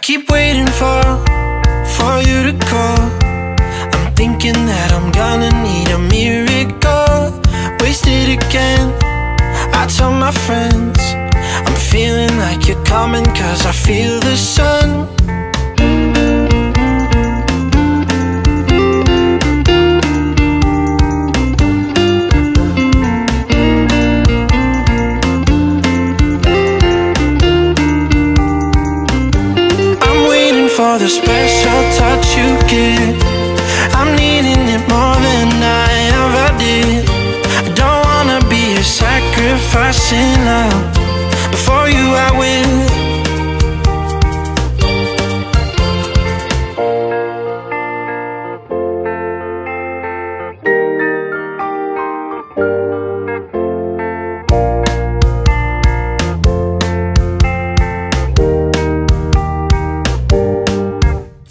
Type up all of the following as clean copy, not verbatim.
keep waiting for you to call. I'm thinking that I'm gonna need a miracle. Wasted again, I tell my friends I'm feeling like you're coming, cause I feel the sun. For the special touch you give, I'm needing it more than I ever did. I don't wanna be a sacrificing love. Before you I will.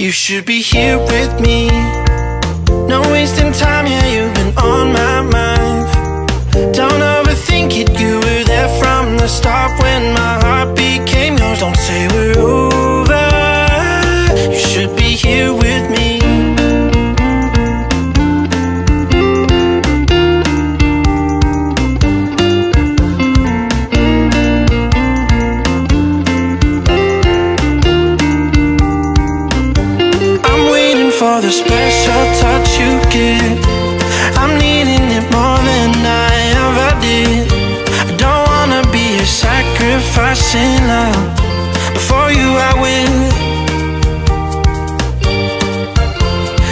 You should be here with me. No wasting time, yeah, you've been on my mind. Don't overthink it, you were there from the start. When my heart became yours, don't say we're over. You should be here with me. For the special touch you give, I'm needing it more than I ever did. I don't wanna be a sacrificing love. Before you I will.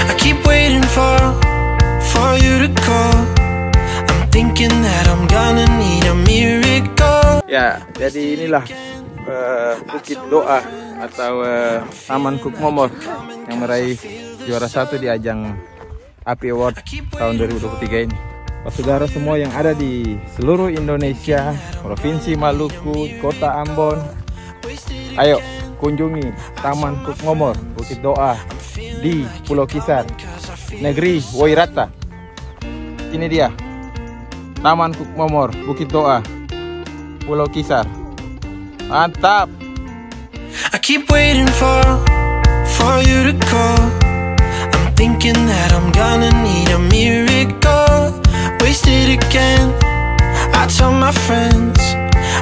I keep waiting for you to call. I'm thinking that I'm gonna need a miracle. Ya, jadi inilah Bukit Doa atau Taman Cook Momor yang meraih juara 1 di ajang API Award tahun 2023 ini. Saudara semua yang ada di seluruh Indonesia, Provinsi Maluku, Kota Ambon, ayo kunjungi Taman Cook Momor Bukit Doa di Pulau Kisar, negeri Wairata. Ini dia Taman Cook Momor Bukit Doa, Pulau Kisar. Mantap. I keep waiting for you to call. I'm thinking that I'm gonna need a miracle. Wasted again, I tell my friends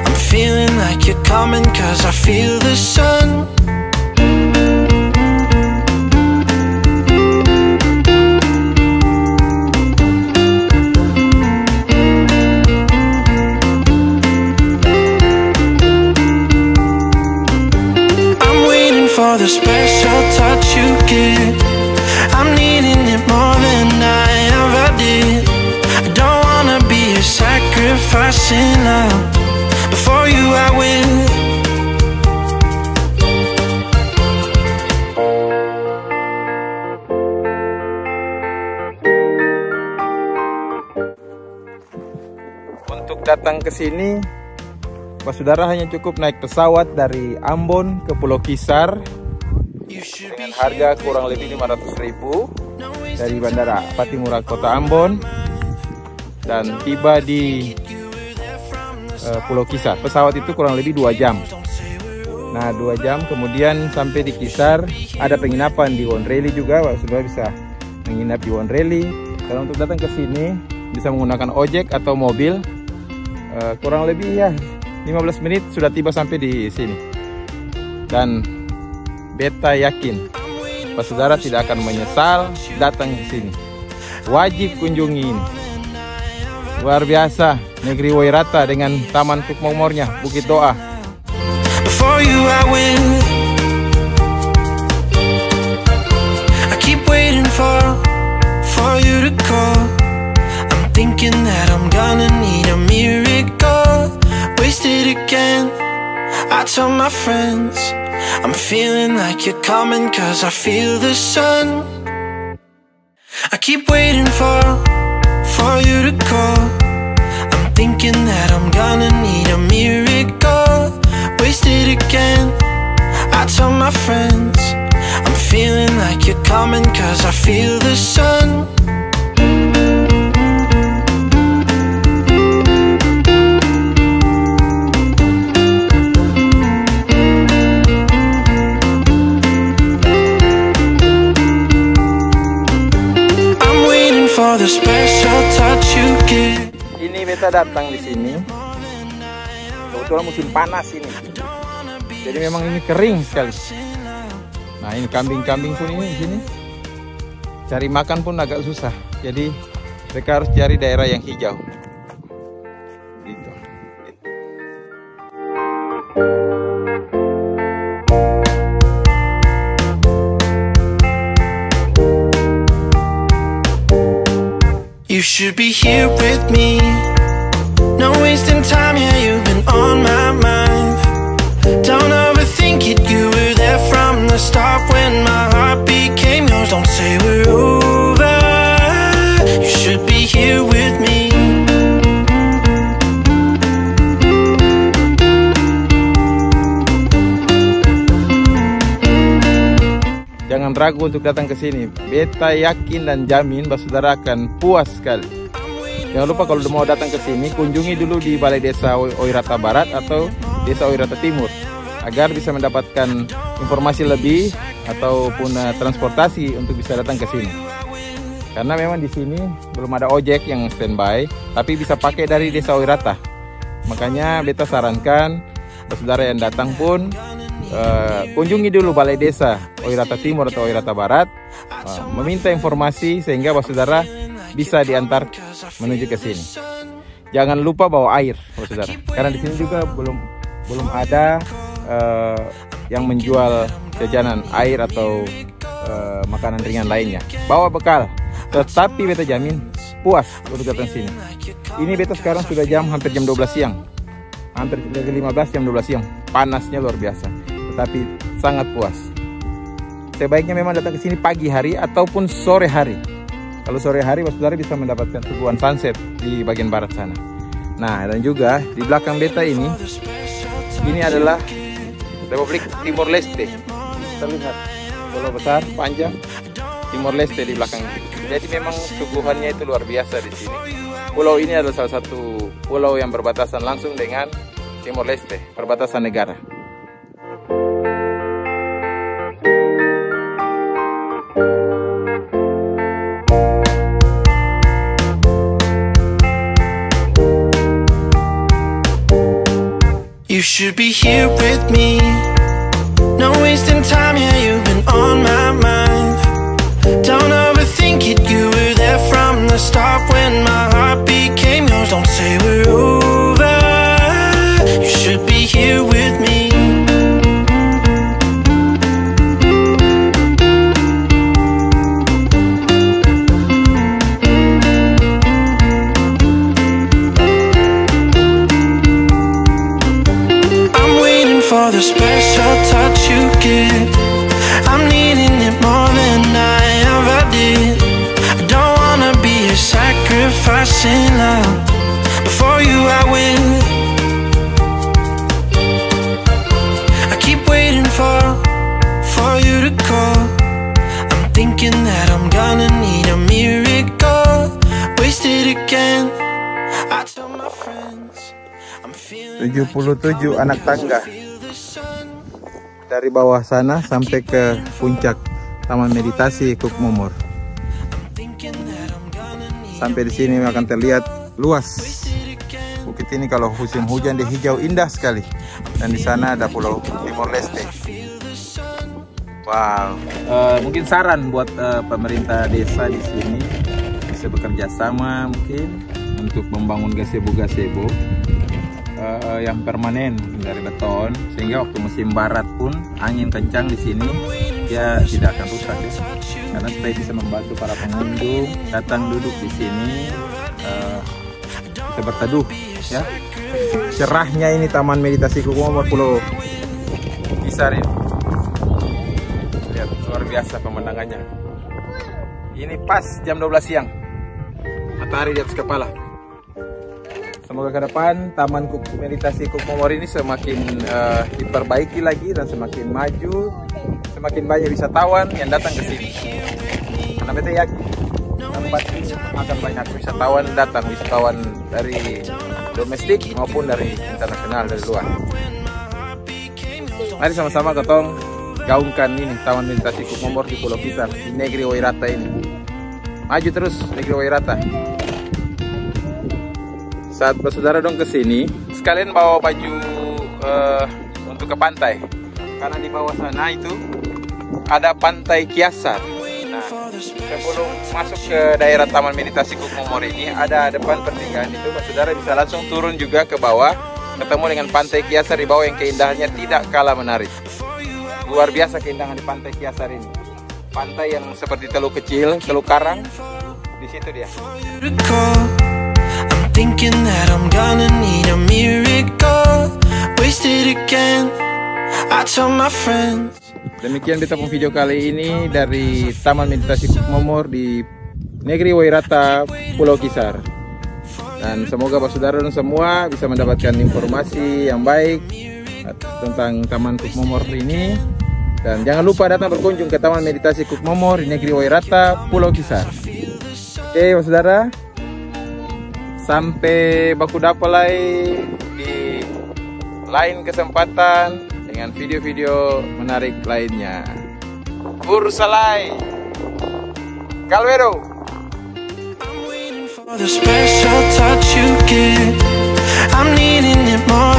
I'm feeling like you're coming, cause I feel the sun. For the special touch you give, I'm needing it more than I ever did. I don't wanna be a sacrificing love. Before you I will. Untuk datang ke sini, saudara hanya cukup naik pesawat dari Ambon ke Pulau Kisar dengan harga kurang lebih 500.000 dari Bandara Patimura Kota Ambon dan tiba di Pulau Kisar. Pesawat itu kurang lebih 2 jam. Nah, 2 jam kemudian sampai di Kisar. Ada penginapan di Wonreli juga, saudara bisa menginap di Wonreli. Kalau untuk datang ke sini bisa menggunakan ojek atau mobil. Kurang lebih ya 15 menit sudah tiba sampai di sini. Dan beta yakin saudara tidak akan menyesal datang ke sini. Wajib kunjungi ini. Luar biasa negeri Wairata dengan Taman Cook Momornya Bukit Doa. Before you I will. I keep waiting for you to call. I'm thinking that I'm gonna need a miracle. Wasted again, I tell my friends I'm feeling like you're coming, cause I feel the sun. I keep waiting for you to call. I'm thinking that I'm gonna need a miracle. Wasted again, I tell my friends I'm feeling like you're coming, cause I feel the sun. for the special touch you give. Ini beta datang di sini. Kebetulan musim panas ini. Jadi memang ini kering sekali. Nah, ini kambing-kambing pun ini di sini. Cari makan pun agak susah. Jadi mereka harus cari daerah yang hijau. Gitu. You should be here with me. No wasting time, yeah, you've been on my mind. Don't overthink it, you were there from the start when my heart became yours. Don't say we're over. You should be here with me. Jangan ragu untuk datang ke sini. Beta yakin dan jamin bahwa saudara akan puas sekali. Jangan lupa kalau mau datang ke sini, kunjungi dulu di Balai Desa Oirata Barat atau Desa Oirata Timur agar bisa mendapatkan informasi lebih ataupun transportasi untuk bisa datang ke sini. Karena memang di sini belum ada ojek yang standby, tapi bisa pakai dari Desa Oirata. Makanya beta sarankan saudara yang datang pun kunjungi dulu Balai Desa Oirata Timur atau Oirata Barat, meminta informasi sehingga saudara bisa diantar menuju ke sini. Jangan lupa bawa air, saudara, karena di sini juga belum ada yang menjual jajanan air atau makanan ringan lainnya. Bawa bekal, tetapi beta jamin puas untuk datang sini. Ini beta sekarang sudah hampir jam 12 siang, hampir 15 jam 12 siang. Panasnya luar biasa, tetapi sangat puas. Sebaiknya memang datang ke sini pagi hari ataupun sore hari. Kalau sore hari, saudara bisa mendapatkan suguhan sunset di bagian barat sana. Nah, dan juga di belakang beta ini adalah Republik Timor Leste. Terlihat pulau besar, panjang, Timor Leste di belakang ini. Jadi memang suguhannya itu luar biasa di sini. Pulau ini adalah salah satu pulau yang berbatasan langsung dengan Timor Leste, perbatasan negara. You should be here with me. No wasting time, yeah, you've been on my mind. Don't overthink it, you were there from the start when my heart became yours. Don't say we're over. You should be here with me. For the special touch you give, I'm needing it more than I ever did. I don't wanna be a sacrificing love. Before you I will. I keep waiting for you to call. I'm thinking that I'm gonna need a miracle. Wasted again. I tell my friends I'm feeling 77 anak tangga dari bawah sana sampai ke puncak Taman Meditasi Kuk Momor. Sampai di sini akan terlihat luas. Bukit ini kalau musim hujan dia hijau indah sekali. Dan di sana ada Pulau Timor Leste. Wow. Mungkin saran buat pemerintah desa di sini bisa bekerja sama mungkin untuk membangun gazebo yang permanen dari beton, sehingga waktu musim barat pun angin kencang di sini dia tidak akan rusak ya. Karena supaya bisa membantu para pengunjung datang duduk di sini bisa berteduh ya. Cerahnya ini Taman Meditasi Kuk Momor Pulau Kisar ini. Lihat luar biasa pemandangannya. Ini pas jam 12 siang. Matahari di atas kepala. Semoga ke depan Taman Meditasi Kuk Momor ini semakin diperbaiki lagi dan semakin maju, semakin banyak wisatawan yang datang ke sini. Karena beta yakin tempat ini akan banyak wisatawan datang, wisatawan dari domestik maupun dari internasional, dari luar. Mari sama-sama ketong gaungkan ini Taman Meditasi Kuk Momor di Pulau Kisar, di negeri Oirata ini. maju terus Negeri Wairata. Saat saudara dong kesini, sekalian bawa baju untuk ke pantai, karena di bawah sana itu ada Pantai Kiasar. Nah, sebelum masuk ke daerah Taman Meditasi Cook Momor ini, ada depan pertigaan itu, saudara bisa langsung turun juga ke bawah, ketemu dengan Pantai Kiasar di bawah yang keindahannya tidak kalah menarik. Luar biasa keindahan di Pantai Kiasar ini. Pantai yang seperti teluk kecil, teluk karang, di situ dia. Thinking that I'm gonna need a miracle. Wasted again. I tell my friends. Demikian kita video kali ini dari Taman Meditasi Cook Momor di Negeri Wairata, Pulau Kisar. Dan semoga saudara dan semua bisa mendapatkan informasi yang baik tentang Taman Cook Momor ini. Dan jangan lupa datang berkunjung ke Taman Meditasi Cook Momor di Negeri Wairata, Pulau Kisar. Oke, saudara. Sampai baku dapalai di lain kesempatan dengan video-video menarik lainnya. Ursalai Calvero. I'm waiting for the special touch you give. I'm needing it more